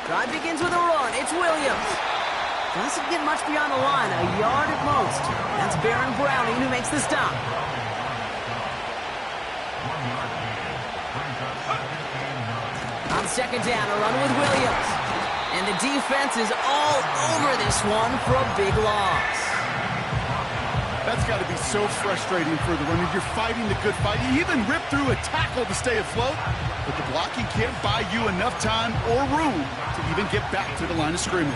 Drive begins with a run. It's Williams. Doesn't get much beyond the line, a yard at most. That's Baron Browning who makes the stop. On second down, a run with Williams. And the defense is all over this one for a big loss. That's got to be so frustrating for the runner. You're fighting the good fight. You even rip through a tackle to stay afloat, but the blocking can't buy you enough time or room to even get back to the line of scrimmage.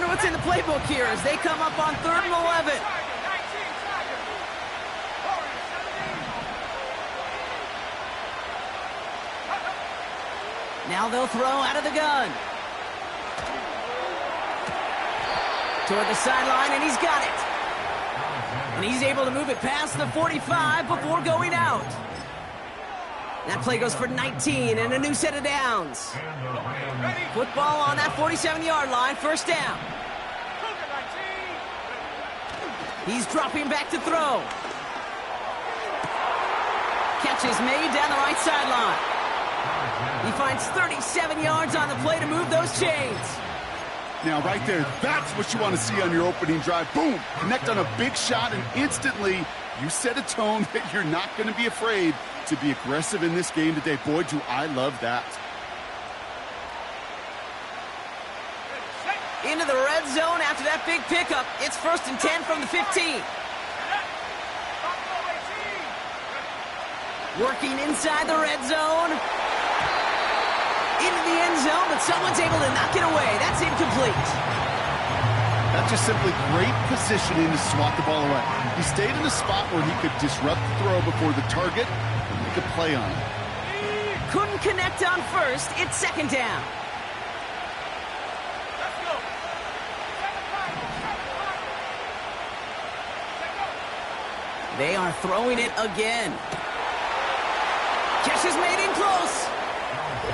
What's in the playbook here as they come up on 3rd and 11. Now they'll throw out of the gun. Toward the sideline, and he's got it. And he's able to move it past the 45 before going out. That play goes for 19 and a new set of downs. Football on that 47-yard line, 1st down. He's dropping back to throw. Catch is made down the right sideline. He finds 37 yards on the play to move those chains. Now, right there, that's what you want to see on your opening drive. Boom! Connect on a big shot, and instantly you set a tone that you're not going to be afraid to be aggressive in this game today. Boy, do I love that. Into the red zone after that big pickup. It's 1st and 10 from the 15. Working inside the red zone. Into the end zone, but someone's able to knock it away. That's incomplete. That's just simply great positioning to swat the ball away. He stayed in the spot where he could disrupt the throw before the target and make a play on it. Couldn't connect on 1st. It's 2nd down. They are throwing it again. Catch is made in close.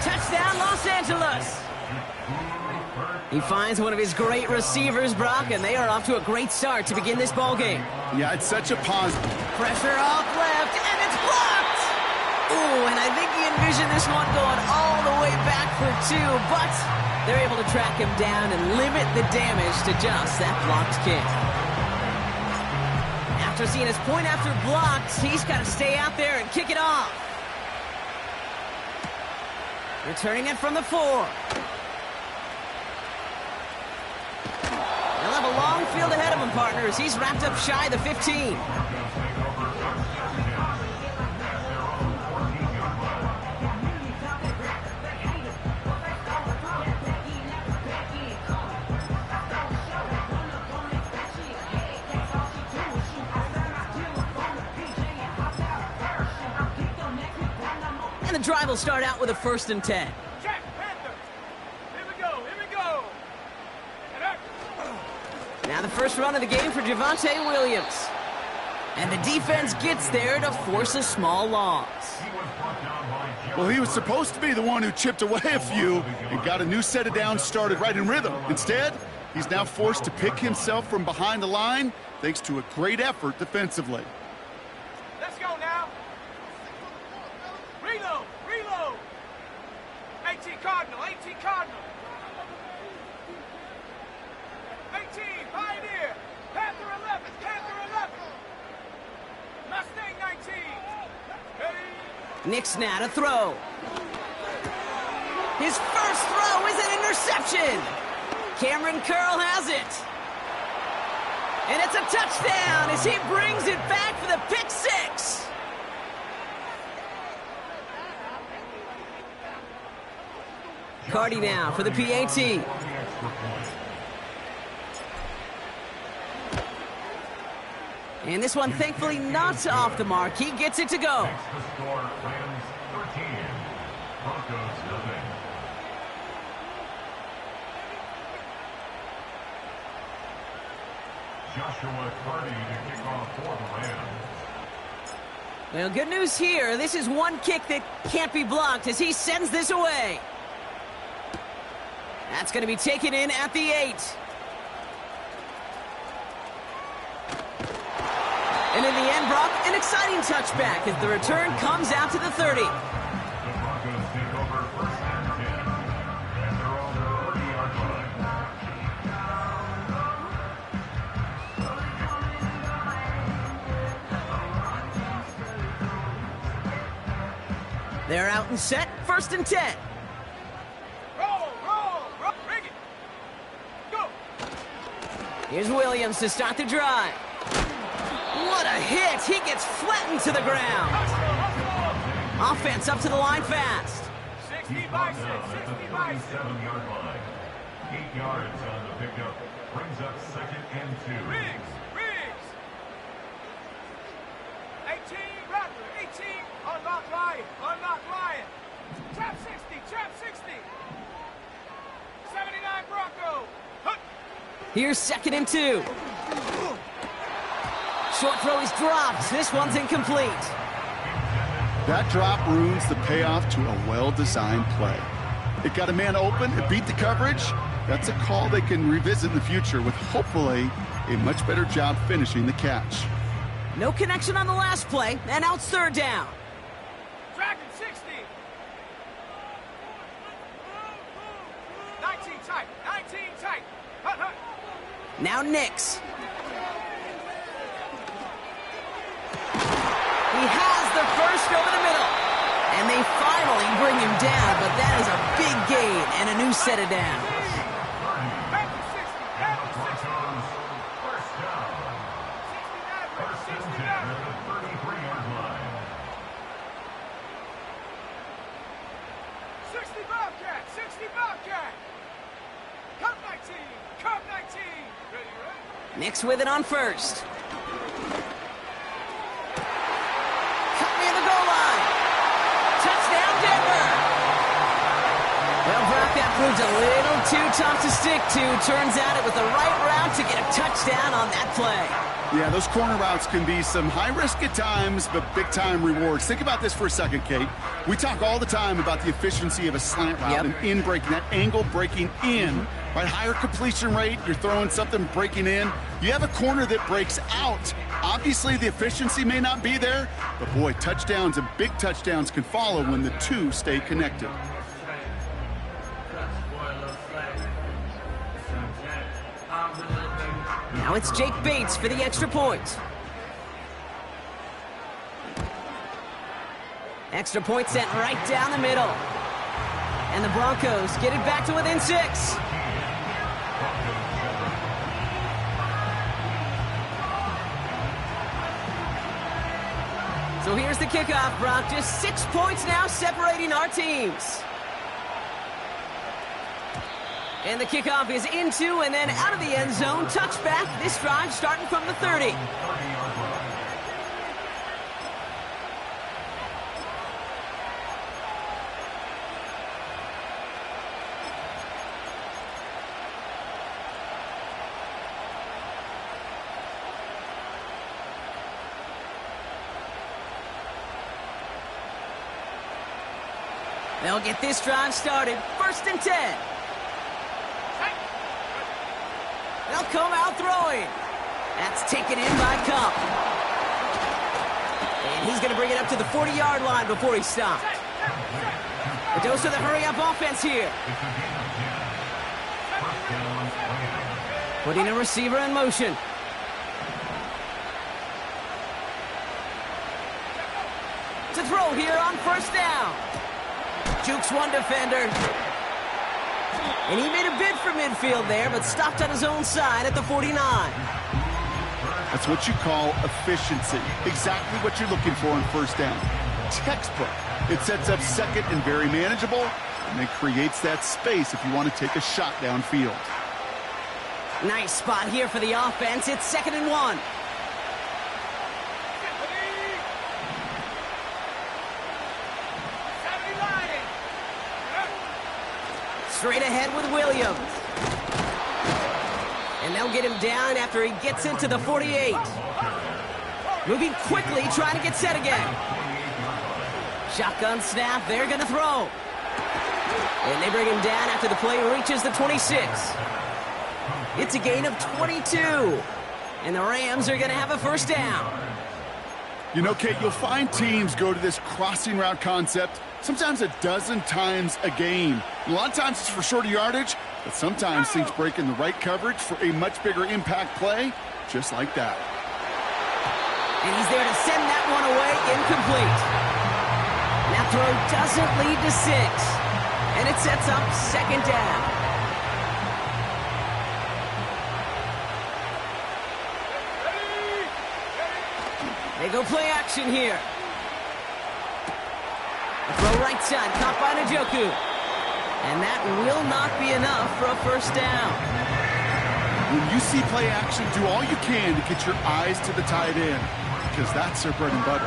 Touchdown, Los Angeles. He finds one of his great receivers, Brock, and they are off to a great start to begin this ball game. Yeah, it's such a positive. Pressure off left, and it's blocked. Ooh, and I think he envisioned this one going all the way back for 2, but they're able to track him down and limit the damage to just that blocked kick. After seeing his point after blocked, he's got to stay out there and kick it off. Returning it from the 4. They'll have a long field ahead of him, partners. He's wrapped up shy of the 15. And the drive will start out with a 1st and 10. Now the first run of the game for Javonte Williams. And the defense gets there to force a small loss. Well, he was supposed to be the one who chipped away a few and got a new set of downs started right in rhythm. Instead, he's now forced to pick himself from behind the line thanks to a great effort defensively. Let's go now. Reload, reload. 18 Cardinal, 18 Cardinal. 18, Pioneer. Panther 11, Panther 11. Mustang 19. Hey. Nick Snat to throw. His first throw is an interception. Cameron Curl has it. And it's a touchdown as he brings it back for the pick 6. Cardi now for the PAT. And this one, thankfully, not off the mark. He gets it to go. Joshua Cardi to kick off for the Rams. Well, good news here. This is one kick that can't be blocked as he sends this away. That's going to be taken in at the 8. And in the end, Brock, an exciting touchback as the return comes out to the 30. They're out and set, 1st and 10. Roll, bring it. Go. Here's Williams to start the drive. What a hit! He gets flattened to the ground. Offense up to the line fast. 60 by 6, 60 by 6. 7-yard line. 8 yards on the pickup. Brings up 2nd and 2. Riggs. 18, Rattler, 18. Unlock Lion. Trap 60. 79 Bronco. Hook. Here's 2nd and 2. Short throw is dropped. This one's incomplete. That drop ruins the payoff to a well-designed play. It got a man open, it beat the coverage. That's a call they can revisit in the future with hopefully a much better job finishing the catch. No connection on the last play, and now it's 3rd down. Dragon 60. 19 tight. Hut. Now Nix. He has the first over the middle. And they finally bring him down, but that is a big gain and a new set of downs. Back to 60. First down. 69. At the 33-yard line. 60 Bobcat. Cup 19. Ready? Nix with it on 1st. Cut near the goal line. Touchdown, Denver. Well, Brock, that proved a little too tough to stick to. Turns out it was the right route to get a touchdown on that play. Yeah, those corner routes can be some high risk at times, but big-time rewards. Think about this for a second, Kate. We talk all the time about the efficiency of a slant route and in breaking, that angle breaking in, right? Higher completion rate, you're throwing something breaking in. You have a corner that breaks out. Obviously, the efficiency may not be there, but boy, touchdowns and big touchdowns can follow when the two stay connected. Now it's Jake Bates for the extra point. Extra point sent right down the middle. And the Broncos get it back to within 6. So here's the kickoff, Brock. Just 6 points now separating our teams. And the kickoff is into and then out of the end zone. Touchback. This drive starting from the 30. They'll get this drive started. 1st and 10. They'll come out throwing. That's taken in by Cup. And he's going to bring it up to the 40-yard line before he stopped. A dose of the hurry-up offense here. Putting a receiver in motion. To throw here on 1st down. Jukes one defender. And he made a bid for midfield there, but stopped on his own side at the 49. That's what you call efficiency. Exactly what you're looking for on 1st down. Textbook. It sets up 2nd and very manageable, and it creates that space if you want to take a shot downfield. Nice spot here for the offense. It's 2nd and 1. Straight ahead with Williams. And they'll get him down after he gets into the 48. Moving quickly, trying to get set again. Shotgun snap, they're going to throw. And they bring him down after the play reaches the 26. It's a gain of 22. And the Rams are going to have a first down. You know, Kate, you'll find teams go to this crossing route concept sometimes a dozen times a game. A lot of times it's for shorter yardage, but sometimes things break in the right coverage for a much bigger impact play, just like that. And he's there to send that one away, incomplete. And that throw doesn't lead to 6. And it sets up second down. They go play action here. A throw right side, caught by Njoku. And that will not be enough for a first down. When you see play action, do all you can to get your eyes to the tight end, because that's their bread and butter.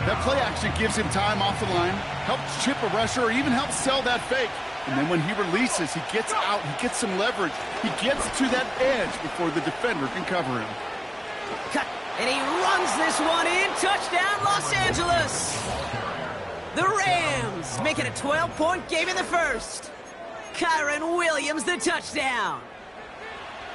That play action gives him time off the line, helps chip a rusher, or even helps sell that fake. And then when he releases, he gets out, he gets some leverage. He gets to that edge before the defender can cover him. Cut, and he runs this one in. Touchdown, Los Angeles. The Rams make it a 12-point game in the first. Kyron Williams, the touchdown.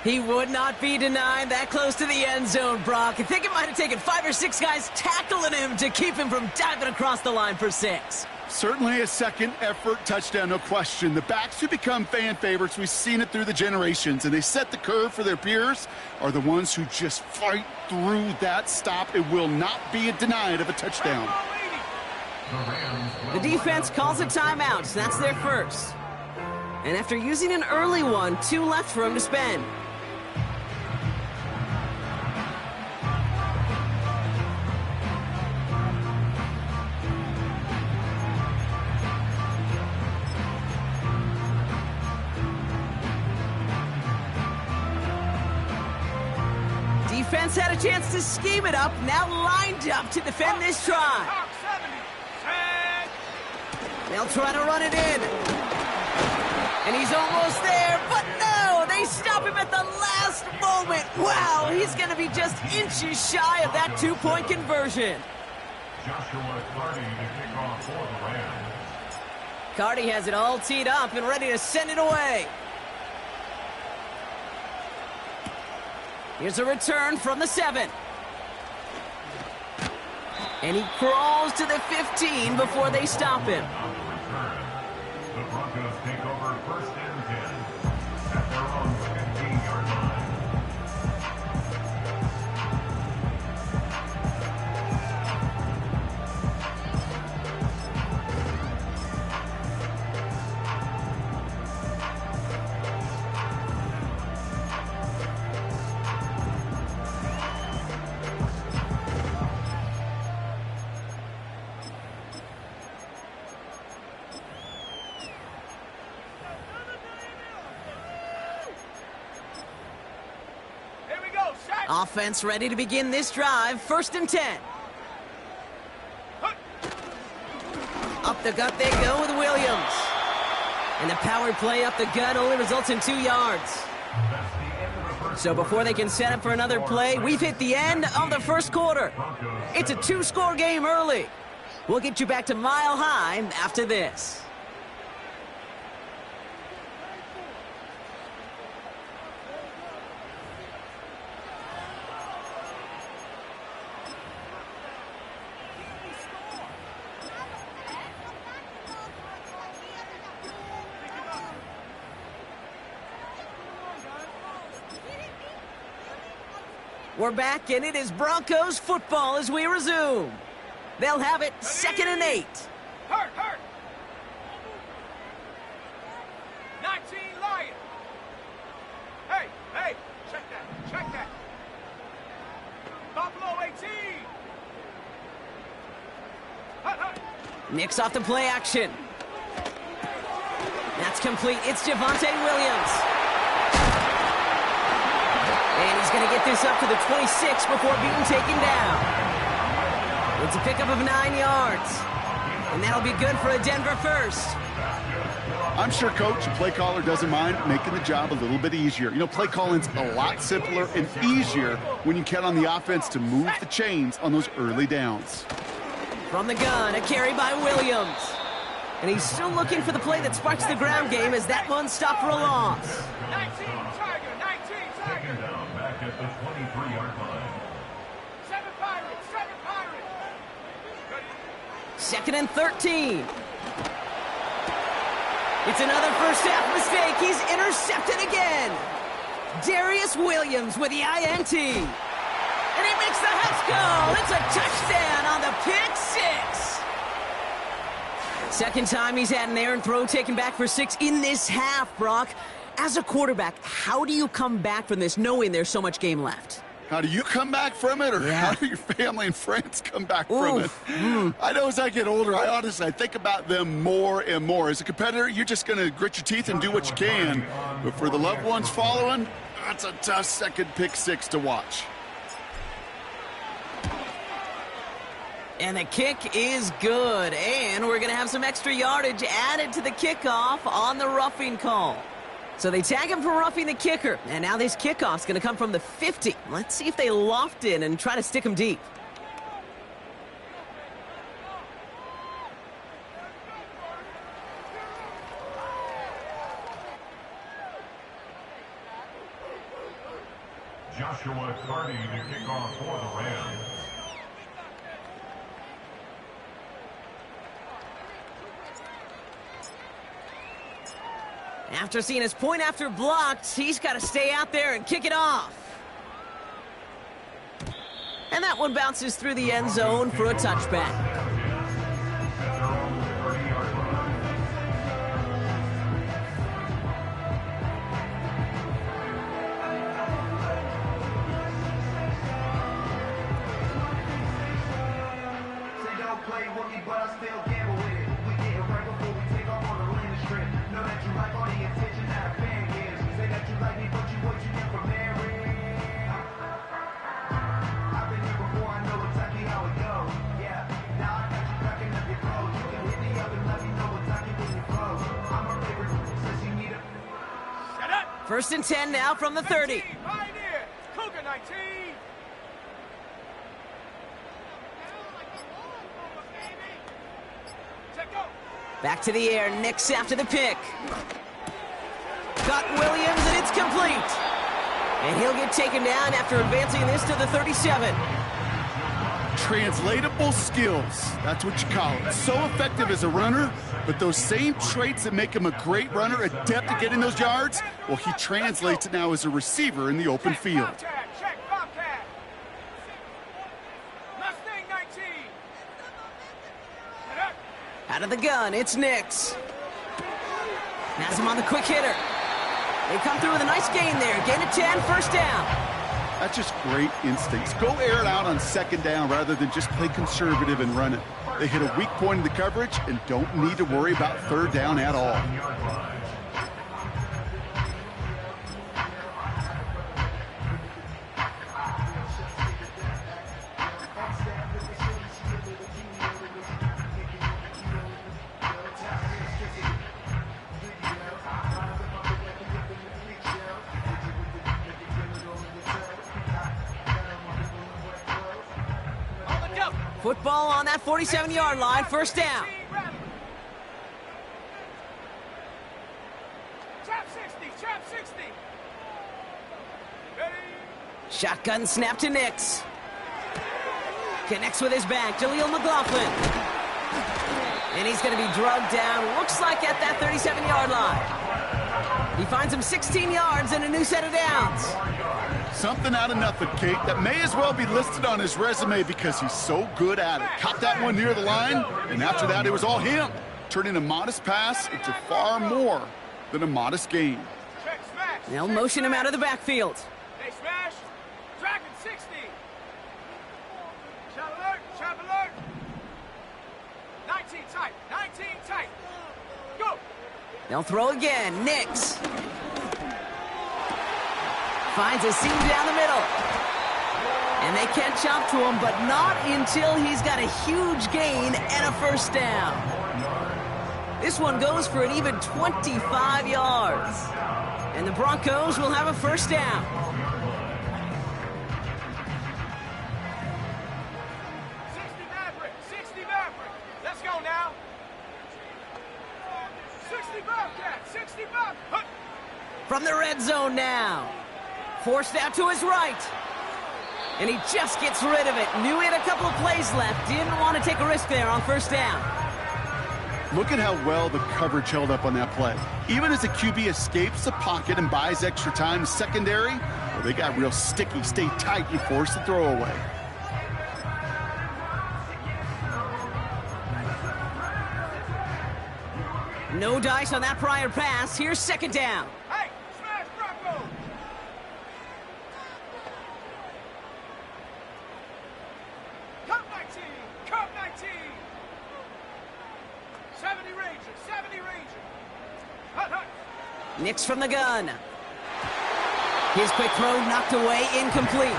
He would not be denied that close to the end zone, Brock. I think it might have taken 5 or 6 guys tackling him to keep him from diving across the line for 6. Certainly a second-effort touchdown, no question. The backs who become fan favorites, we've seen it through the generations, and they set the curve for their peers, are the ones who just fight through that stop. It will not be denied of a touchdown. The defense calls a timeout. That's their first. And after using an early one, 2 left for him to spend. Defense had a chance to scheme it up, now lined up to defend this try. They'll try to run it in. And he's almost there, but no! They stop him at the last moment. Wow, he's going to be just inches shy of that 2-point conversion. Joshua Carty to kick off for the Rams. Carty has it all teed up and ready to send it away. Here's a return from the 7. And he crawls to the 15 before they stop him. The Broncos take over first and 10 at their own 15-yard line. Offense ready to begin this drive. First and 10. Up the gut they go with Williams. And the power play up the gut only results in 2 yards. So before they can set up for another play, we've hit the end of the first quarter. It's a 2-score game early. We'll get you back to Mile High after this. We're back, and it is Broncos football as we resume. They'll have it 2nd and 8. Hurt. 19 Lion. Hey, check that. Buffalo 18. Hurt. Nicks off the play action. That's complete. It's Javonte Williams. And he's going to get this up to the 26 before being taken down. It's a pickup of 9 yards. And that'll be good for a Denver first. I'm sure coach and play caller doesn't mind making the job a little bit easier. You know, play calling's a lot simpler and easier when you count on the offense to move the chains on those early downs. From the gun, a carry by Williams. And he's still looking for the play that sparks the ground game as that one stopped for a loss. 19 Tiger, 19 Tiger. Second down, back at the 23-yard line. 7 Pirates, 7 Pirates. Second and 13. It's another first half mistake. He's intercepted again. Darius Williams with the INT. And he makes the Huts go. It's a touchdown on the pick six. Second time he's had an errant throw taken back for 6 in this half, Brock. As a quarterback, how do you come back from this knowing there's so much game left? How do you come back from it, or how do your family and friends come back from it? I know as I get older, I think about them more and more. As a competitor, you're just going to grit your teeth and do what you can. But for the loved ones following, that's a tough second pick six to watch. And the kick is good. And we're going to have some extra yardage added to the kickoff on the roughing call. So they tag him for roughing the kicker. And now this kickoff's going to come from the 50. Let's see if they loft in and try to stick him deep. Joshua Carty to kick off for the Rams. After seeing his point after blocked, he's got to stay out there and kick it off. And that one bounces through the end zone for a touchback. First and 10 now from the 30. Pioneer, Cougar 19. Back to the air, Nix after the pick. Got Williams, and it's complete. And he'll get taken down after advancing this to the 37. Translatable skills, that's what you call it. So effective as a runner, but those same traits that make him a great runner, adept at getting those yards, well, he translates it now as a receiver in the open field. Check Bobcat. Mustang 19. Out of the gun, it's Nix. Has him on the quick hitter. They come through with a nice gain there. Gain of 10, first down. That's just great instincts. Go air it out on second down rather than just play conservative and run it. They hit a weak point in the coverage and don't need to worry about third down at all. Football on that 47-yard line, first down. Trap 60, trap 60. Ready? Shotgun snap to Nix. Connects with his back, Jaleel McLaughlin. And he's going to be drugged down, looks like at that 37-yard line. He finds him 16 yards and a new set of downs. Something out of nothing, Kate, that may as well be listed on his resume because he's so good at it. Caught that one near the line, and after that, it was all him, turning a modest pass into far more than a modest gain. Check smash. They'll motion him out of the backfield. They smash. Dragon 60. Trap alert. 19 tight, 19 tight. Go. They'll throw again, Nix. Finds a seam down the middle. And they catch up to him, but not until he's got a huge gain and a first down. This one goes for an even 25 yards. And the Broncos will have a first down. 60 Maverick, 60 Maverick. Let's go now. 60 Bobcat, 60 Bobcat. From the red zone now. Forced out to his right. And he just gets rid of it. Knew he had a couple of plays left. Didn't want to take a risk there on first down. Look at how well the coverage held up on that play. Even as the QB escapes the pocket and buys extra time secondary, well, they got real sticky. Stay tight and force the throw away. No dice on that prior pass. Here's second down. Hey, smash Bronco. Cup 19, Cup 19. 70 Rangers, 70 Rangers. Hut, hut. Nix from the gun. His quick throw knocked away, incomplete.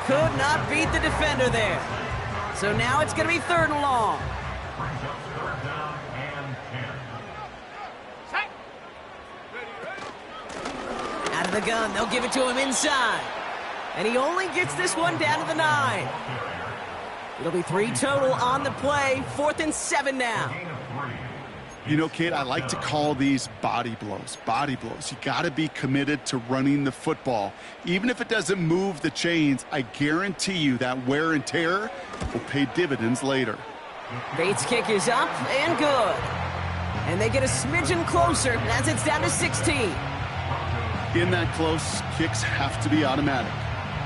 Could not beat the defender there. So now it's going to be 3rd and long. Brings up 3rd down and 10. Set. Ready. Out of the gun, they'll give it to him inside. And he only gets this one down to the 9. It'll be 3 total on the play. 4th and 7 now. Gain of 3. You know, Kate, I like to call these body blows. Body blows. You got to be committed to running the football. Even if it doesn't move the chains, I guarantee you that wear and tear will pay dividends later. Bates' kick is up and good. And they get a smidgen closer as it's down to 16. In that close, kicks have to be automatic.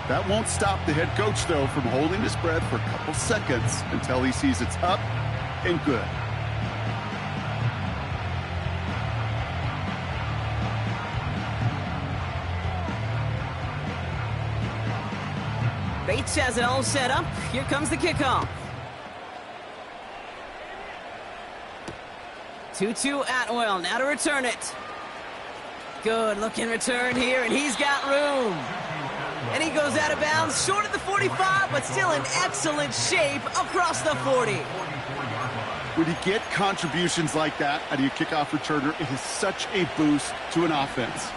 That won't stop the head coach, though, from holding his breath for a couple seconds until he sees it's up and good. Bates has it all set up. Here comes the kickoff. 2-2 Atwell, now to return it. Good looking return here, and he's got room. And he goes out of bounds, short of the 45, but still in excellent shape across the 40. When you get contributions like that out of your kickoff returner, it is such a boost to an offense.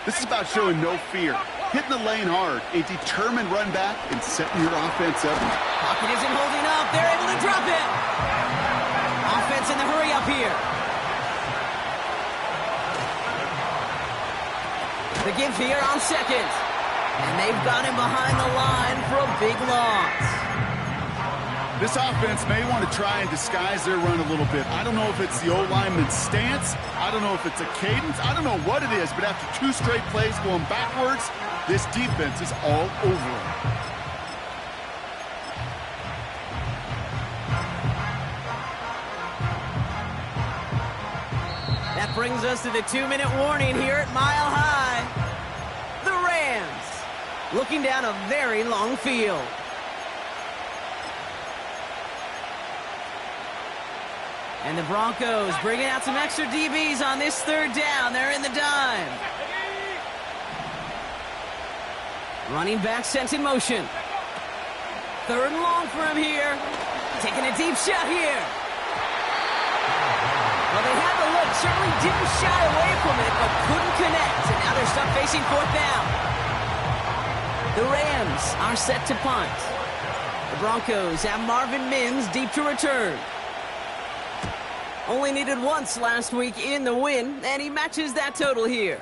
This is about showing no fear, hitting the lane hard, a determined run back, and setting your offense up. Pocket isn't holding up. They're able to drop it. Offense in the hurry up here. The give here on 2nd. And they've got him behind the line for a big loss. This offense may want to try and disguise their run a little bit. I don't know if it's the O-lineman's stance. I don't know if it's a cadence. I don't know what it is, but after 2 straight plays going backwards, this defense is all over it. That brings us to the 2-minute warning here at Mile High. The Rams looking down a very long field. And the Broncos bringing out some extra DBs on this 3rd down. They're in the dime. Running back sent in motion. 3rd and long for him here. Taking a deep shot here. Well, they had the look. Certainly didn't shy away from it, but couldn't connect. And now they're stuck facing 4th down. The Rams are set to punt. The Broncos have Marvin Mims deep to return. Only needed once last week in the win, and he matches that total here.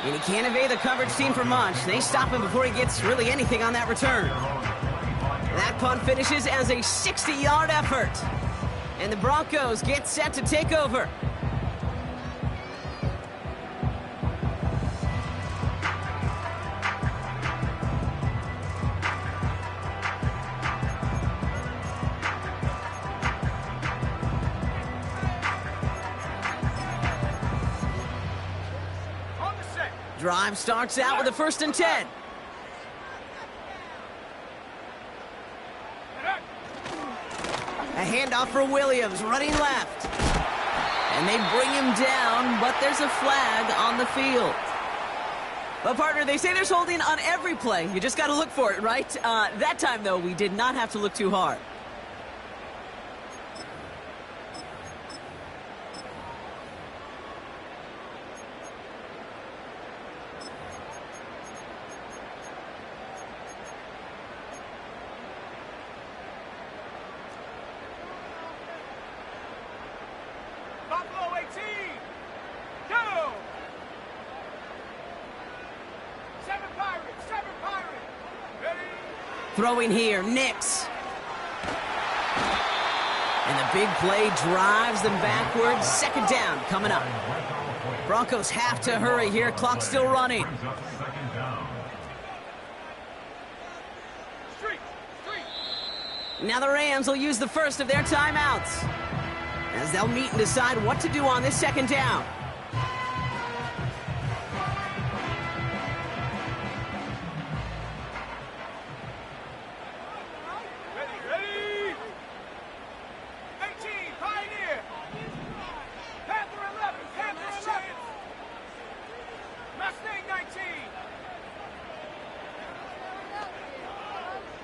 And he can't evade the coverage team for much. They stop him before he gets really anything on that return. That punt finishes as a 60-yard effort. And the Broncos get set to take over. Drive starts out with a 1st and 10. A handoff for Williams, running left. And they bring him down, but there's a flag on the field. But, partner, they say there's holding on every play. You just got to look for it, right? That time, though, we did not have to look too hard. Go! 7 Pirates, 7 Pirates. Ready? Throwing here, Nix. And the big play drives them backwards. Second down coming up. Broncos have to hurry here. Clock still running. Now the Rams will use the first of their timeouts, as they'll meet and decide what to do on this second down. Ready? 18, Pioneer. Panther 11, Panther 11. Mustang 19.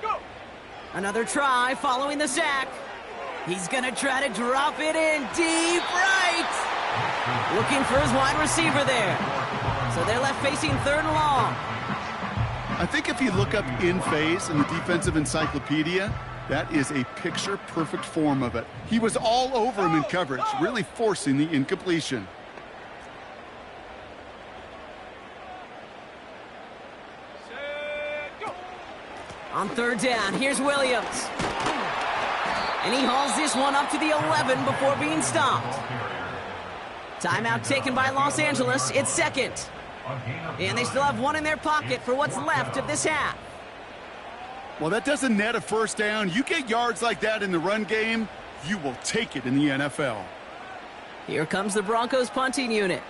Go! Another try following the sack. He's going to try to drop it in deep right. Looking for his wide receiver there. So they're left facing 3rd and long. I think if you look up in phase in the defensive encyclopedia, that is a picture-perfect form of it. He was all over him in coverage, really forcing the incompletion. Set, go! On 3rd down, here's Williams. And he hauls this one up to the 11 before being stopped. Timeout taken by Los Angeles. It's 2nd. And they still have one in their pocket for what's left of this half. Well, that doesn't net a first down. You get yards like that in the run game, you will take it in the NFL. Here comes the Broncos punting unit.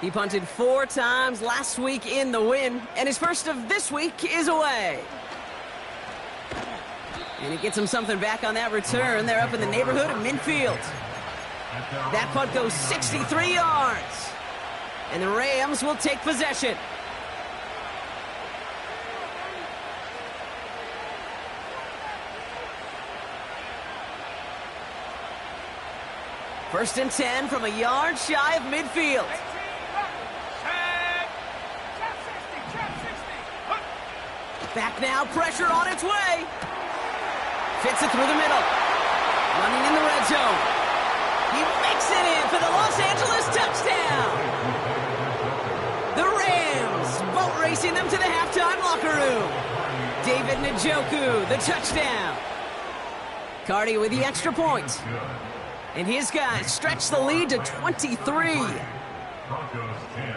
He punted 4 times last week in the win, and his first of this week is away. And it gets him something back on that return. They're up in the neighborhood of midfield. That punt goes 63 yards. And the Rams will take possession. First and 10 from a yard shy of midfield. Back now, pressure on its way. Fits it through the middle. Running in the red zone. He makes it in for the Los Angeles touchdown. The Rams boat racing them to the halftime locker room. David Njoku, the touchdown. Cardi with the extra point. And his guys stretch the lead to 23. Broncos 10.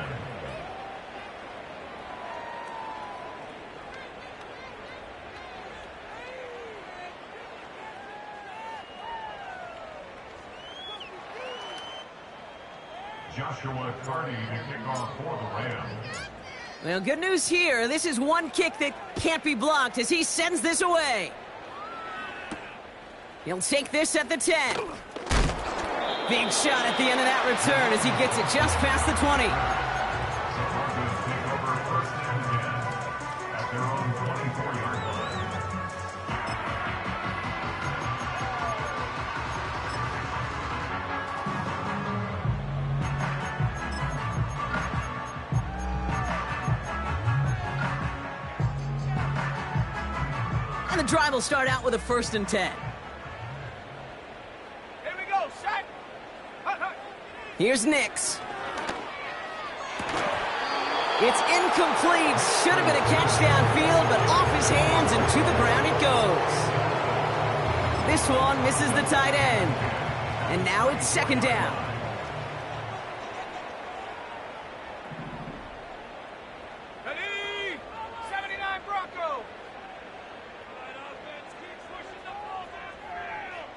Joshua Cardi to kick off for the Rams. Well, good news here. This is one kick that can't be blocked as he sends this away. He'll take this at the 10. Big shot at the end of that return as he gets it just past the 20. The Broncos take over 1st and 10 at their own 24-yard line. And the drive will start out with a 1st and 10. Here we go, set. Hut, hut. Here's Nix. It's incomplete. Should have been a catch downfield, but off his hands and to the ground it goes. This one misses the tight end. And now it's 2nd down. Ready? 79 Bronco. Right offense keeps pushing the ball downfield.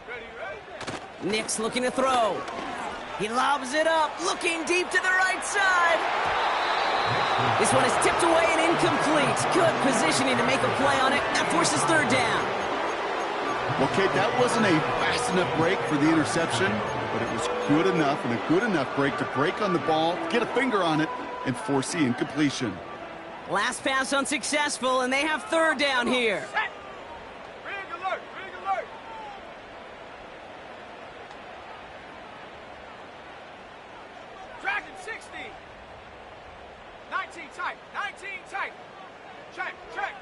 Ready? Nix looking to throw. He lobs it up, looking deep to the right side. This one is tipped away and incomplete. Good positioning to make a play on it. That forces 3rd down. Well, Kate, that wasn't a fast enough break for the interception, but it was good enough and a good enough break to break on the ball, get a finger on it, and force the incompletion. Last pass unsuccessful, and they have 3rd down here. Set. Rig alert, rig alert. Dragon 60. 19 tight, 19 tight. Check, check.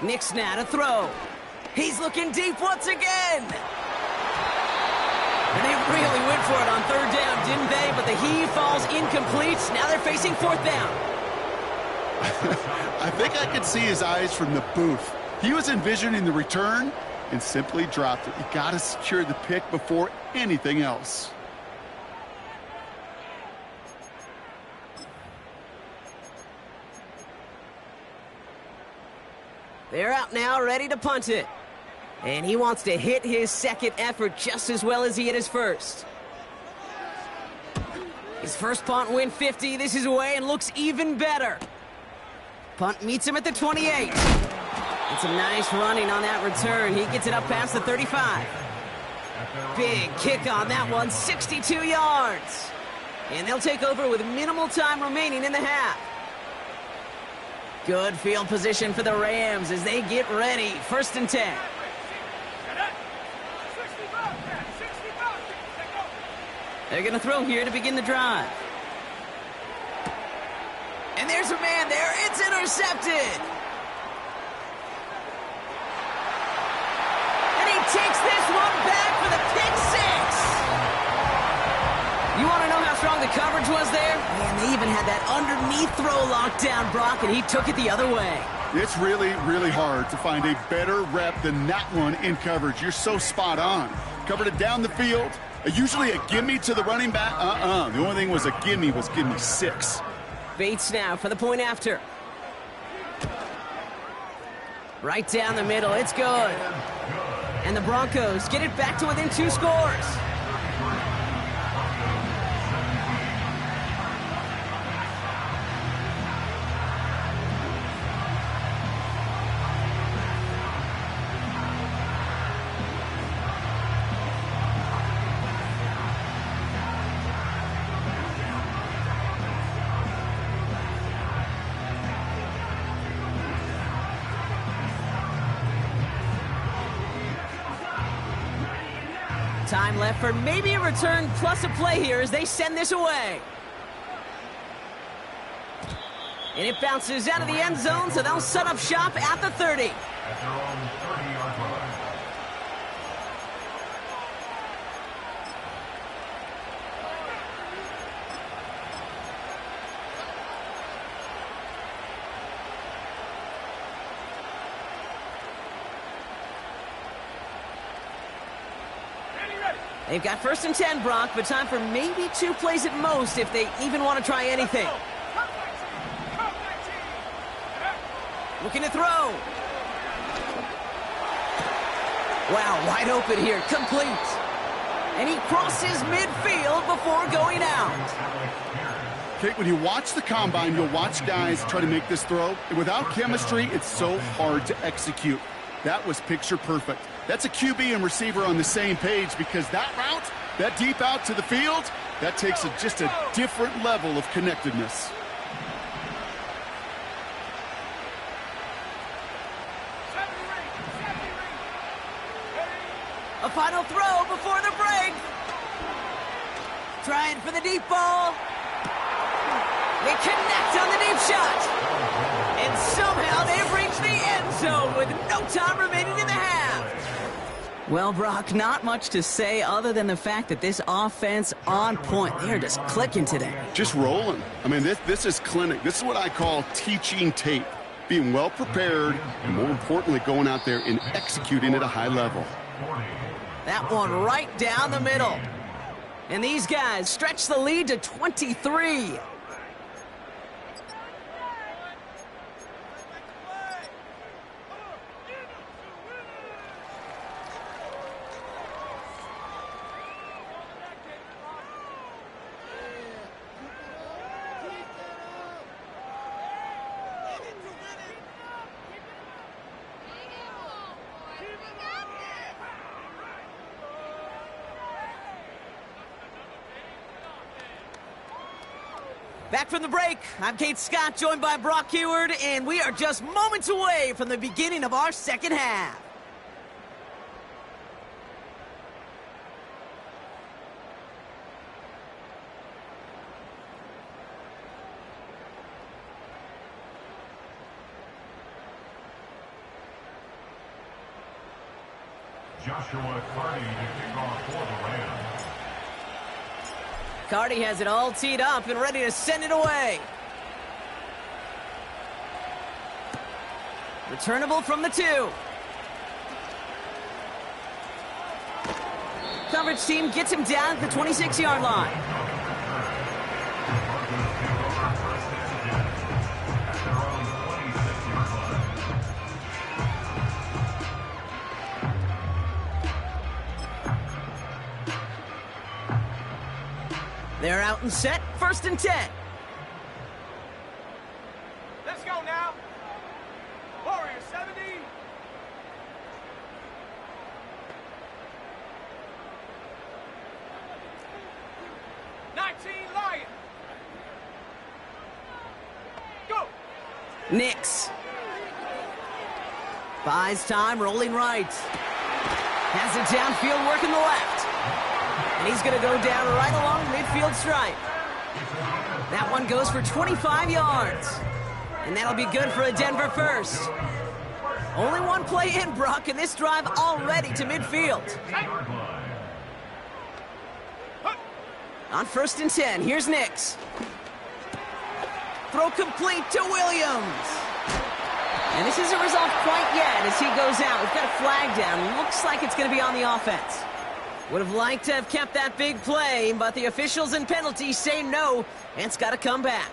Nick's now to throw. He's looking deep once again. And they really went for it on third down, didn't they? But the heave falls incomplete. Now they're facing fourth down. I think I could see his eyes from the booth. He was envisioning the return and simply dropped it. You got to secure the pick before anything else. They're out now, ready to punt it. And he wants to hit his second effort just as well as he hit his first. His first punt went 50. This is away and looks even better. Punt meets him at the 28. And some nice running on that return. He gets it up past the 35. Big kick on that one, 62 yards. And they'll take over with minimal time remaining in the half. Good field position for the Rams as they get ready. First and 10. They're going to throw here to begin the drive. And there's a man there. It's intercepted. And he takes this one back for the pick six. You want to know how strong the coverage was there? Man, they even had that underneath throw locked down, Brock, and he took it the other way. It's really, really hard to find a better rep than that one in coverage. You're so spot on. Covered it down the field. Usually a gimme to the running back. The only thing was a gimme was give me 6. Bates now for the point after. Right down the middle. It's good. And the Broncos get it back to within 2 scores. Time left for maybe a return plus a play here as they send this away. And it bounces out of the end zone, so they'll set up shop at the 30. At their own 30-yard line. They've got first and 10, Brock, but time for maybe 2 plays at most if they even want to try anything. Looking to throw. Wow, wide open here, complete. And he crosses midfield before going out. Okay, when you watch the combine, you'll watch guys try to make this throw. And without chemistry, it's so hard to execute. That was picture perfect. That's a QB and receiver on the same page because that route, that deep out to the field, that takes just a different level of connectedness. A final throw before the break. Trying for the deep ball. They connect on the deep shot. And somehow they've reached the end zone with no time remaining in the half. Well, Brock, not much to say other than the fact that this offense on point. They're just clicking today. Just rolling. I mean, this is clinic. This is what I call teaching tape. Being well prepared and, more importantly, going out there and executing at a high level. That one right down the middle. And these guys stretch the lead to 23. Back from the break, I'm Kate Scott, joined by Brock Heward, and we are just moments away from the beginning of our second half. Joshua Carty to kick off for the Rams. Carty has it all teed up and ready to send it away. Returnable from the 2. Coverage team gets him down at the 26-yard line. They're out and set, 1st and 10. Let's go now. Warriors 70. Lion. Go. Nix. Buys time, rolling right. Has it downfield, working the left. And he's going to go down right along the midfield stripe. That one goes for 25 yards. And that'll be good for a Denver first. Only one play in, Brock, and this drive already to midfield. On 1st and 10, here's Nix. Throw complete to Williams. And this isn't resolved quite yet as he goes out. We've got a flag down. Looks like it's going to be on the offense. Would have liked to have kept that big play, but the officials and penalties say no, and it's got to come back.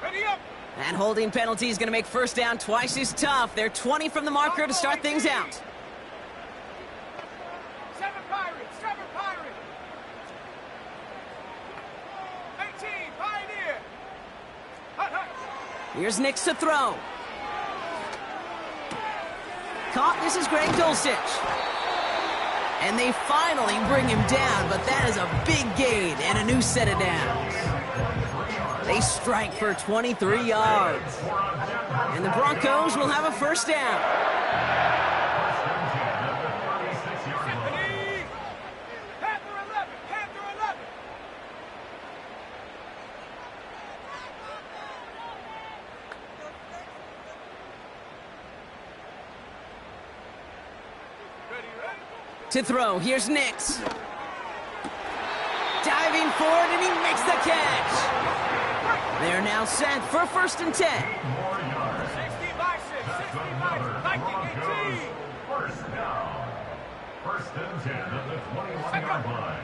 Ready up. And holding penalty is going to make 1st down twice as tough. They're 20 from the marker to start things out. 7 Pirates, 7 Pirates. 18 Pioneer. Hut, hut. Here's Nix to throw. Caught, this is Greg Dulcich. And they finally bring him down, but that is a big gain and a new set of downs. They strike for 23 yards. And the Broncos will have a 1st down. Panther 11, Panther 11. Ready, ready. To throw, here's Nix. Diving forward, and he makes the catch. They're now set for 1st and 10. 60 by 6, 60 by Viking 18. 1st down. 1st and 10 at the 21-yard line.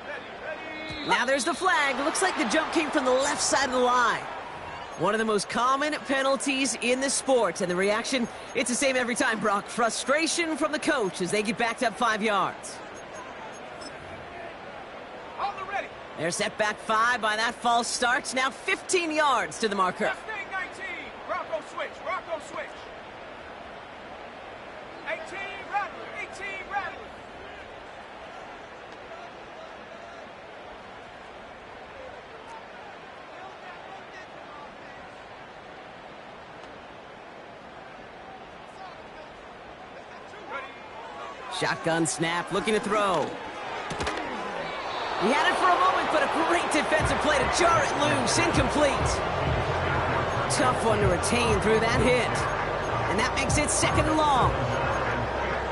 Ready, ready. Now there's the flag. Looks like the jump came from the left side of the line. One of the most common penalties in the sport. And the reaction, it's the same every time, Brock. Frustration from the coach as they get backed up 5 yards. On the ready. They're set back 5 by that false start. Now 15 yards to the marker. Mustang 19. Bronco switch. Bronco switch. 18 Rattler. 18 Rattler. Shotgun snap, looking to throw. He had it for a moment, but a great defensive play to jar it loose. Incomplete. Tough one to retain through that hit. And that makes it 2nd and long.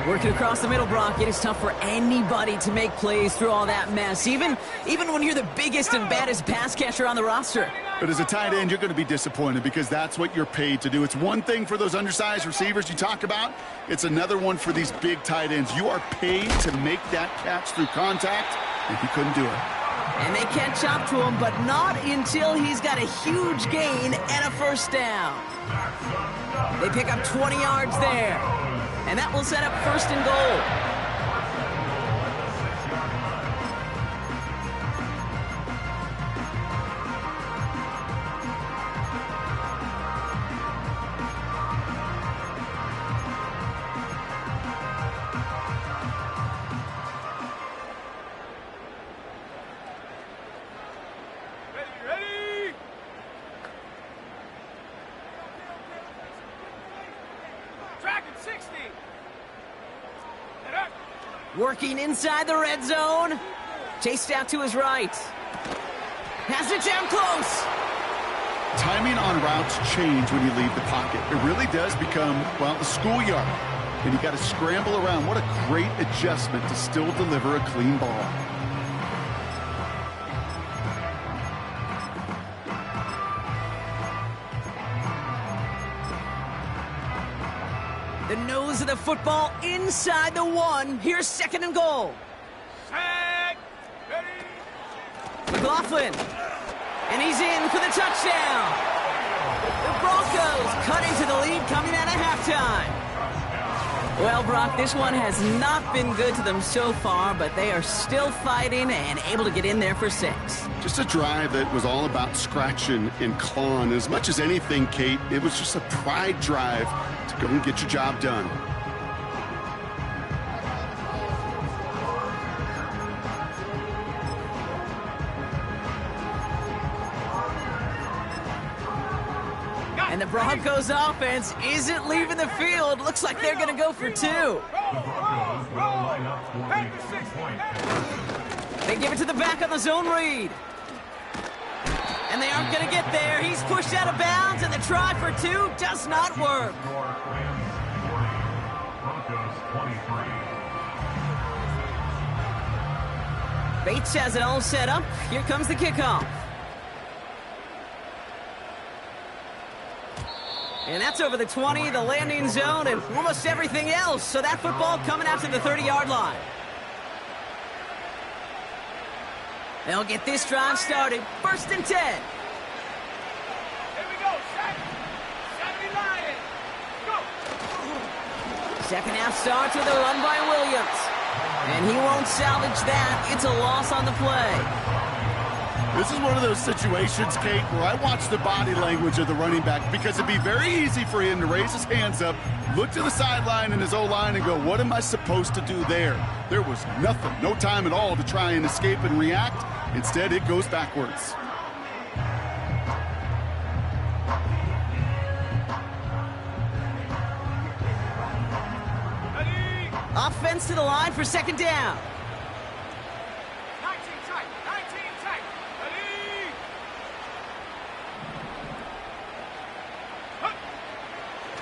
Working across the middle, Brock, it is tough for anybody to make plays through all that mess, even when you're the biggest and baddest pass catcher on the roster. But as a tight end, you're going to be disappointed because that's what you're paid to do. It's one thing for those undersized receivers you talk about. It's another one for these big tight ends. You are paid to make that catch through contact, and he couldn't do it. And they catch up to him, but not until he's got a huge gain and a 1st down. They pick up 20 yards there. And that will set up 1st and goal. Working inside the red zone. Chased out to his right. Has it down close. Timing on routes change when you leave the pocket. It really does become, well, a schoolyard. And you got to scramble around. What a great adjustment to still deliver a clean ball. The nose of the football inside the 1. Here's 2nd and goal. Set. Ready. McLaughlin. And he's in for the touchdown. The Broncos cut into the lead coming out of halftime. Well, Brock, this one has not been good to them so far, but they are still fighting and able to get in there for 6. Just a drive that was all about scratching and clawing. As much as anything, Kate, it was just a pride drive to go and get your job done. And the Broncos offense isn't leaving the field. Looks like they're going to go for 2. The Broncos will line up for the 2-point. They give it to the back on the zone read. And they aren't going to get there. He's pushed out of bounds, and the try for 2 does not work. Broncos 23. Bates has it all set up. Here comes the kickoff. And that's over the 20, the landing zone, and almost everything else. So that football coming out to the 30-yard line. They'll get this drive started. 1st and 10. Here we go. Set. 70 Lions. Go. Second half starts with a run by Williams. And he won't salvage that. It's a loss on the play. This is one of those situations, Kate, where I watch the body language of the running back because it'd be very easy for him to raise his hands up, look to the sideline and his O-line and go, what am I supposed to do there? There was nothing, no time at all to try and escape and react. Instead, it goes backwards. Ready. Offense to the line for 2nd down. 19 tight. 19 tight. Ready.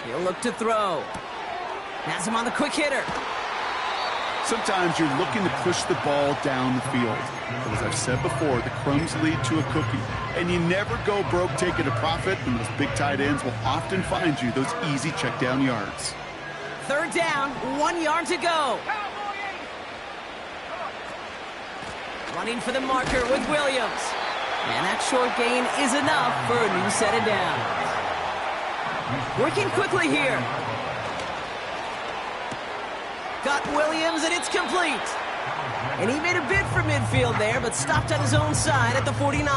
He'll look to throw. Has him on the quick hitter. Sometimes you're looking to push the ball down the field. But as I've said before, the crumbs lead to a cookie. And you never go broke taking a profit, and those big tight ends will often find you those easy check down yards. 3rd down, 1 yard to go. Running for the marker with Williams. And that short gain is enough for a new set of downs. Working quickly here. Got Williams, and it's complete. And he made a bid for midfield there, but stopped on his own side at the 49.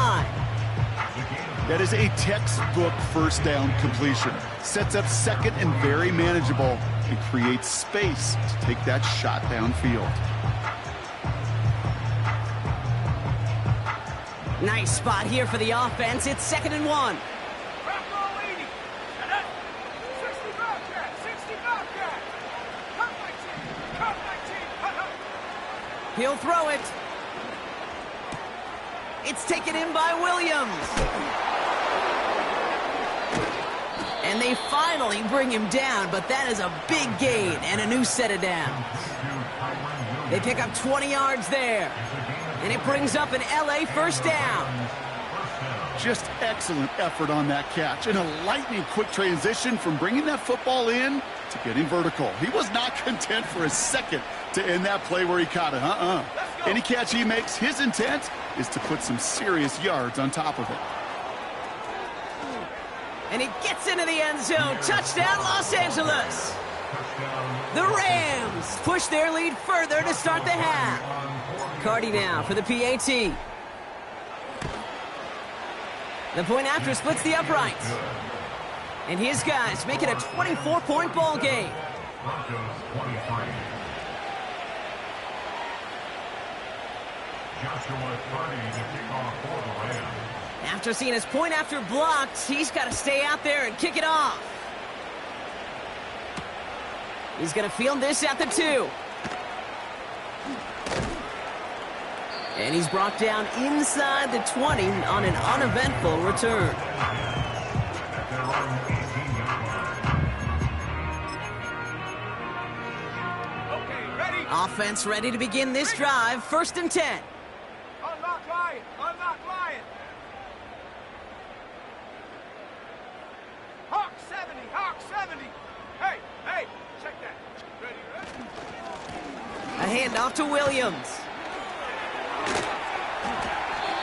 That is a textbook 1st down completion. Sets up 2nd and very manageable, and creates space to take that shot downfield. Nice spot here for the offense. It's 2nd and 1. Bronco 80. And up. 65 cat. 65 cat. Cut 19. Cut 19. Cut, cut. He'll throw it. It's taken in by Williams. And they finally bring him down, but that is a big gain and a new set of downs. They pick up 20 yards there. And it brings up an LA 1st down. Just excellent effort on that catch, and a lightning quick transition from bringing that football in to getting vertical. He was not content for a second to end that play where he caught it. Any catch he makes, his intent is to put some serious yards on top of it. And he gets into the end zone. Touchdown, Los Angeles. The Rams push their lead further to start the half. Cardi now for the PAT. The point after splits the uprights. And his guys make it a 24-point ball game. Broncos 23. Joshua Cardi to kick off for the Rams. After seeing his point after blocked, he's got to stay out there and kick it off. He's going to field this at the 2. And he's brought down inside the 20 on an uneventful return. own 18-yard line. Okay, ready? Offense ready to begin this drive. 1st and 10. Unlock Lion! Unlock Lion! Hawk 70! Hawk 70! Hey! Hey! Check that. Ready? A handoff to Williams.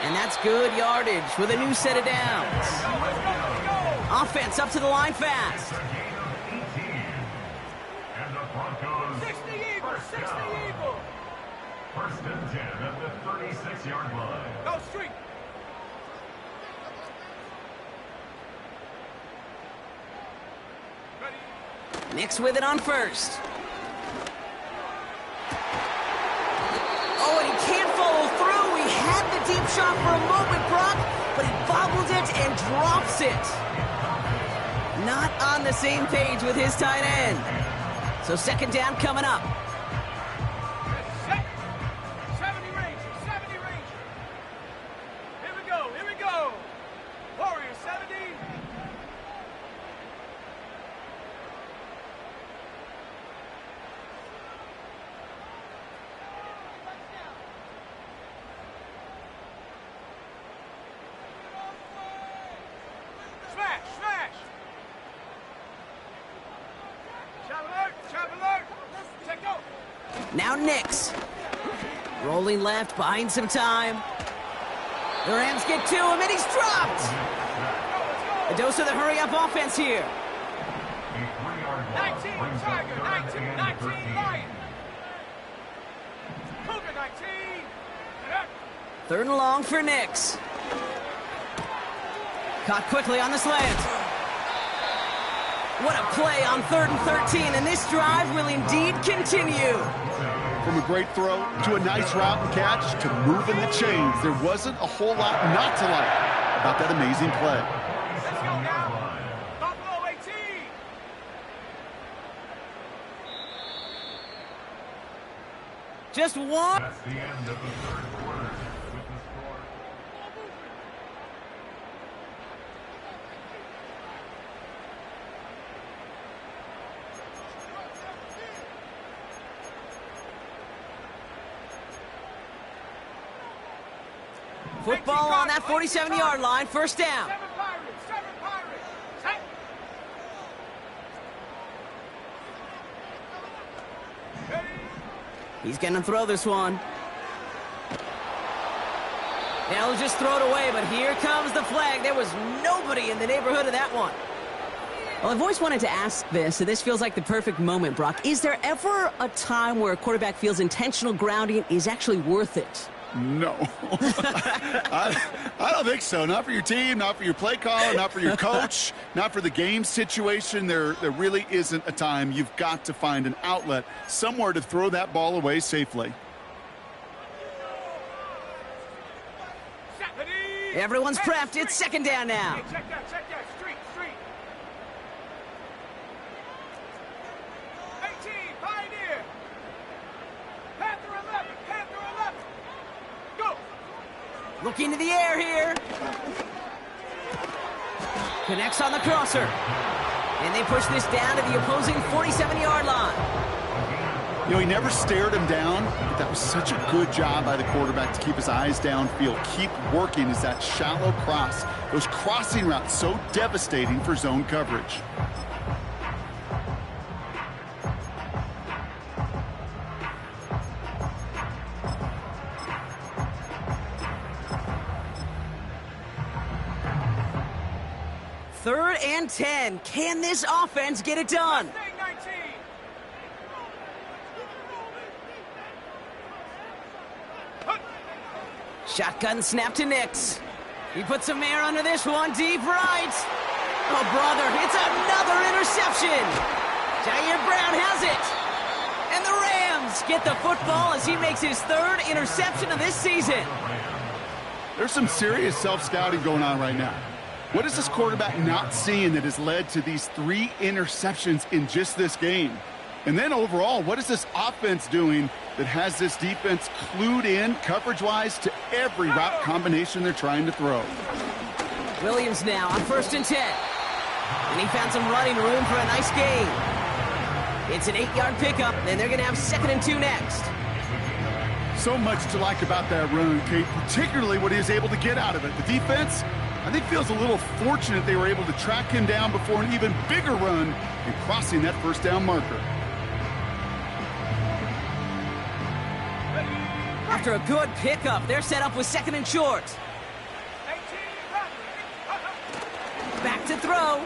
And that's good yardage with a new set of downs. Let's go! Let's go! Offense up to the line fast. A gain of 18. And the Broncos 60 Eagle! 60 Eagle! 1st and 10 at the 36-yard line. Go street! Ready? Nix with it on 1st. Oh, and he can't follow through. He had the deep shot for a moment, Brock, but he bobbled it and drops it. Not on the same page with his tight end. So 2nd down coming up. Set! 70 Ranger! 70 Ranger! Here we go! Here we go! Warrior 70! Smash! Smash! Chop alert! Chop alert! Check go! Now Nix. Rolling left, buying some time. The Rams get to him, and he's dropped. A dose of the hurry-up offense here. A 3-yard loss 19 brings up Tiger! 3rd 19! and 19 13. Lion! Cougar 19! 3rd and long for Nix. Caught quickly on the slant. What a play on 3rd and 13, and this drive will indeed continue. From a great throw to a nice route and catch to moving the chains, there wasn't a whole lot not to like about that amazing play. Let's go now! Buffalo 18! Just one. That's the end of the 3rd quarter with the score. Football on that 47-yard line. 1st down. 7 Pirates! 7 Pirates! Set! Ready? He's going to throw this one. They'll just throw it away, but here comes the flag. There was nobody in the neighborhood of that one. Well, I've always wanted to ask this, so this feels like the perfect moment, Brock. Is there ever a time where a quarterback feels intentional grounding is actually worth it? No. I don't think so. Not for your team, not for your play caller, not for your coach, not for the game situation. There really isn't a time. You've got to find an outlet, somewhere to throw that ball away safely. Set! Ready? Everyone's Hey, prepped. It's street. 2nd down now. Hey, check that! Check that! Street! Street! 18! Pioneer! Panther 11! Panther 11! Go! Looking to the air here. Connects on the crosser. And they push this down to the opposing 47-yard line. You know, he never stared him down, but that was such a good job by the quarterback to keep his eyes downfield, keep working as that shallow cross. Those crossing routes so devastating for zone coverage. Third and 10. Can this offense get it done? Mustang 19! Shotgun snap to Nix. He puts some air under this one, deep right. Oh, brother, it's another interception. Jair Brown has it. And the Rams get the football as he makes his 3rd interception of this season. There's some serious self-scouting going on right now. What is this quarterback not seeing that has led to these 3 interceptions in just this game? And then overall, what is this offense doing that has this defense clued in coverage-wise to every route combination they're trying to throw? Williams now on 1st and 10. And he found some running room for a nice gain. It's an 8-yard pickup, and they're going to have 2nd and 2 next. So much to like about that run, Kate, particularly what he was able to get out of it. The defense, I think, feels a little fortunate they were able to track him down before an even bigger run and crossing that first down marker. After a good pickup, they're set up with 2nd and short. 18, Back to throw.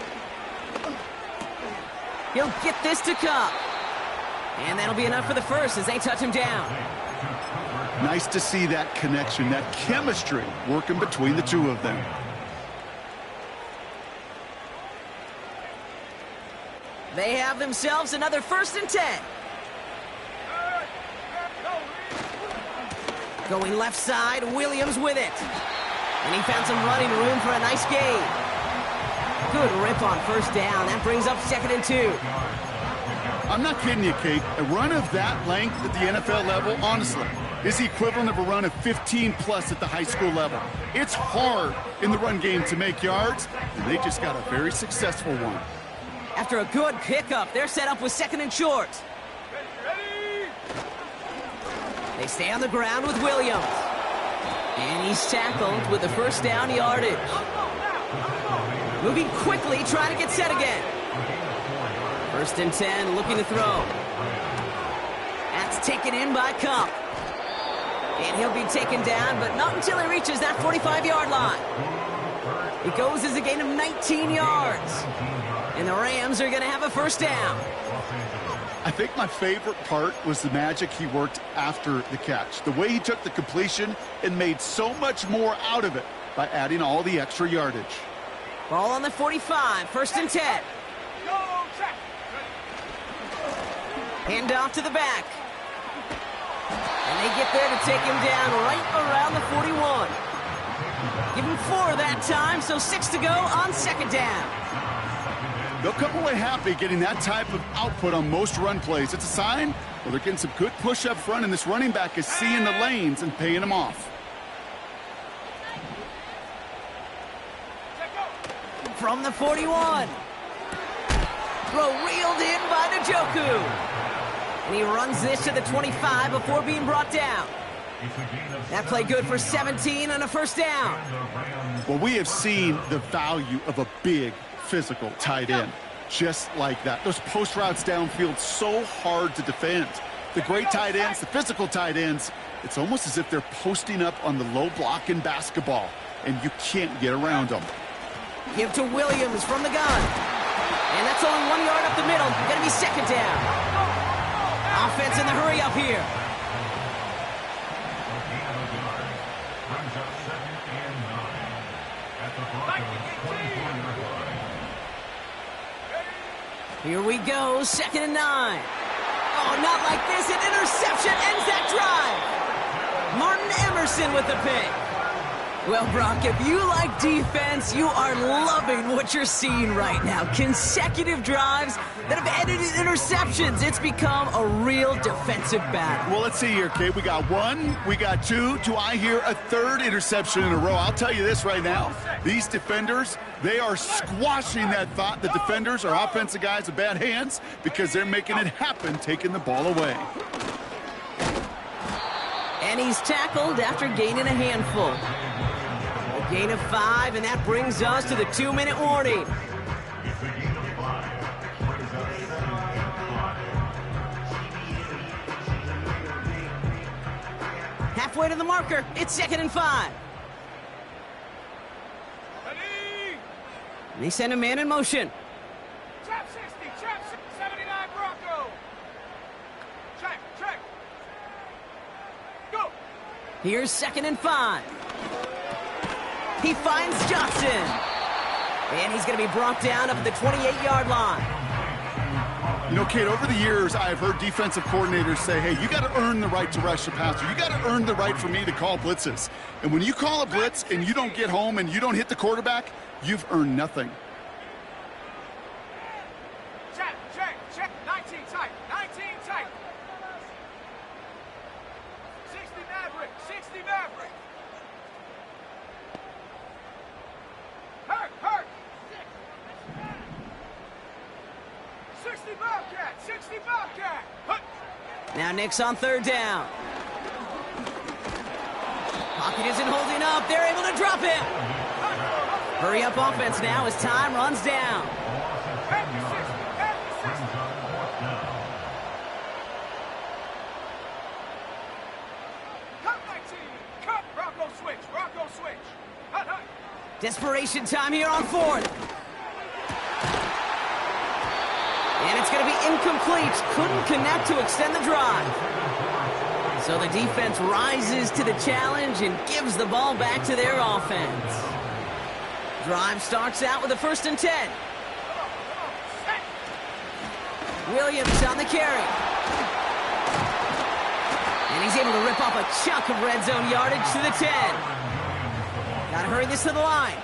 He'll get this to Cup. And that'll be enough for the first as they touch him down. Nice to see that connection, that chemistry working between the two of them. They have themselves another 1st and 10. Going left side, Williams with it. And he found some running room for a nice gain. Good rip on 1st down. That brings up 2nd and 2. I'm not kidding you, Kate. A run of that length at the NFL level, honestly, is the equivalent of a run of 15-plus at the high school level. It's hard in the run game to make yards, and they just got a very successful one. After a good pickup, they're set up with 2nd and short. They stay on the ground with Williams. And he's tackled with the 1st down yardage. Moving quickly, trying to get set again. 1st and 10, looking to throw. That's taken in by Cup. And he'll be taken down, but not until he reaches that 45-yard line. It goes as a gain of 19 yards. And the Rams are going to have a 1st down. I think my favorite part was the magic he worked after the catch. The way he took the completion and made so much more out of it by adding all the extra yardage. Ball on the 45, 1st and 10. Hand off to the back. And they get there to take him down right around the 41. Give him 4 that time, so 6 to go on 2nd down. They'll come away happy getting that type of output on most run plays. It's a sign, well, they're getting some good push up front, and this running back is seeing the lanes and paying them off. From the 41. Throw reeled in by Njoku. And he runs this to the 25 before being brought down. That play good for 17 on a 1st down. Well, we have seen the value of a big, physical tight end. Just like that. Those post routes downfield, so hard to defend. The great tight ends, the physical tight ends, it's almost as if they're posting up on the low block in basketball, and you can't get around them. Give to Williams from the gun. And that's only 1 yard up the middle. Gonna be 2nd down. Offense in the hurry up here. Here we go, 2nd and 9. Oh, not like this. An interception ends that drive. Martin Emerson with the pick. Well, Brock, if you like defense, you are loving what you're seeing right now. Consecutive drives that have ended in interceptions. It's become a real defensive battle. Well, let's see here, Kate. We got 1, we got 2. Do I hear a 3rd interception in a row? I'll tell you this right now. These defenders, they are squashing that thought. The defenders are offensive guys with bad hands because they're making it happen, taking the ball away. And he's tackled after gaining a handful. A gain of 5, and that brings us to the 2-minute warning. Halfway to the marker, it's 2nd and 5. And they send a man in motion. Trap 60, trap 79 Bronco. Check. Go. Here's 2nd and 5. He finds Johnson. And he's going to be brought down up at the 28-yard line. You know, Kate, over the years, I've heard defensive coordinators say, hey, you got to earn the right to rush the passer. You got to earn the right for me to call blitzes. And when you call a blitz and you don't get home and you don't hit the quarterback, you've earned nothing. Check. 19 tight. 60 Maverick. Hurt. 60 Bobcat. Hut. Now Nick's on third down. Pocket isn't holding up. They're able to drop him. Hurry up offense now as time runs down. At the 60. At the 60. Cut 19. Cut. Rocco switch. Rocco switch. Hut, hut. Desperation time here on fourth. And it's going to be incomplete. Couldn't connect to extend the drive. So the defense rises to the challenge and gives the ball back to their offense. Drive starts out with a 1st and 10. Williams on the carry. And he's able to rip off a chunk of red zone yardage to the 10. Gotta hurry this to the line.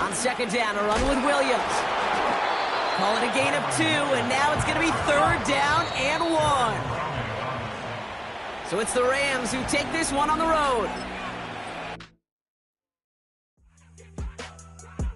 On 2nd down, a run with Williams. Call it a gain of 2, and now it's going to be 3rd down and 1. So it's the Rams who take this one on the road.